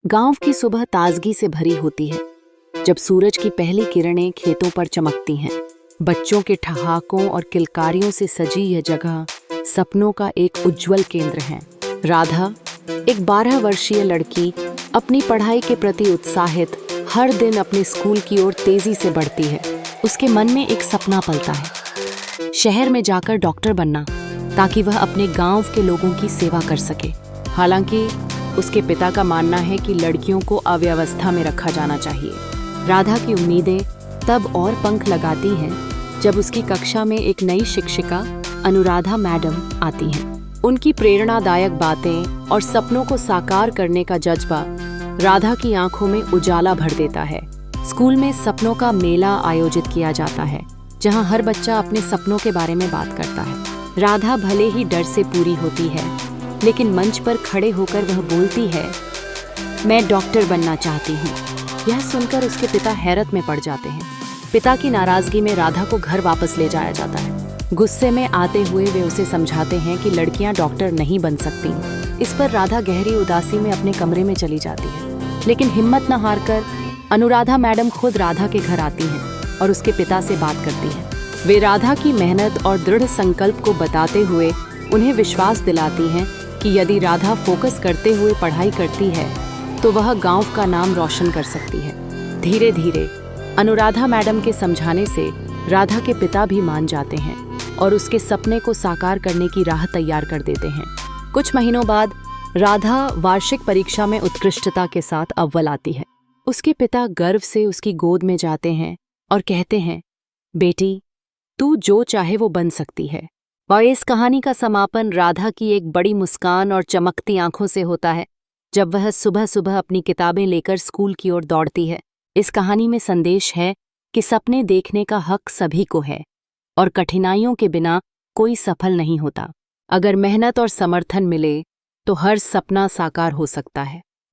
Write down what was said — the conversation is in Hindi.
गांव की सुबह ताजगी से भरी होती है जब सूरज की पहली किरणें खेतों पर चमकती हैं। बच्चों के ठहाकों और किलकारियों से सजी यह जगह सपनों का एक उज्जवल केंद्र है। राधा, एक 12 वर्षीय लड़की, अपनी पढ़ाई के प्रति उत्साहित हर दिन अपने स्कूल की ओर तेजी से बढ़ती है। उसके मन में एक सपना पलता है, शहर में जाकर डॉक्टर बनना, ताकि वह अपने गांव के लोगों की सेवा कर सके। हालांकि उसके पिता का मानना है कि लड़कियों को अव्यवस्था में रखा जाना चाहिए। राधा की उम्मीदें तब और पंख लगाती हैं जब उसकी कक्षा में एक नई शिक्षिका अनुराधा मैडम आती हैं। उनकी प्रेरणादायक बातें और सपनों को साकार करने का जज्बा राधा की आंखों में उजाला भर देता है। स्कूल में सपनों का मेला आयोजित किया जाता है, जहां हर बच्चा अपने सपनों के बारे में बात करता है। राधा भले ही डर से पूरी होती है, लेकिन मंच पर खड़े होकर वह बोलती है, मैं डॉक्टर बनना चाहती हूँ। यह सुनकर उसके पिता हैरत में पड़ जाते हैं। पिता की नाराजगी में राधा को घर वापस ले जाया जाता है। गुस्से में आते हुए वे उसे समझाते हैं कि लड़कियां डॉक्टर नहीं बन सकती। इस पर राधा गहरी उदासी में अपने कमरे में चली जाती है, लेकिन हिम्मत न हारकर अनुराधा मैडम खुद राधा के घर आती हैं और उसके पिता से बात करती हैं। वे राधा की मेहनत और दृढ़ संकल्प को बताते हुए उन्हें विश्वास दिलाती हैं कि यदि राधा फोकस करते हुए पढ़ाई करती है तो वह गांव का नाम रोशन कर सकती है। धीरे धीरे अनुराधा मैडम के समझाने से राधा के पिता भी मान जाते हैं और उसके सपने को साकार करने की राह तैयार कर देते हैं। कुछ महीनों बाद राधा वार्षिक परीक्षा में उत्कृष्टता के साथ अव्वल आती है। उसके पिता गर्व से उसकी गोद में जाते हैं और कहते हैं, बेटी, तू जो चाहे वो बन सकती है। और इस कहानी का समापन राधा की एक बड़ी मुस्कान और चमकती आंखों से होता है, जब वह सुबह सुबह अपनी किताबें लेकर स्कूल की ओर दौड़ती है। इस कहानी में संदेश है कि सपने देखने का हक सभी को है और कठिनाइयों के बिना कोई सफल नहीं होता। अगर मेहनत और समर्थन मिले तो हर सपना साकार हो सकता है।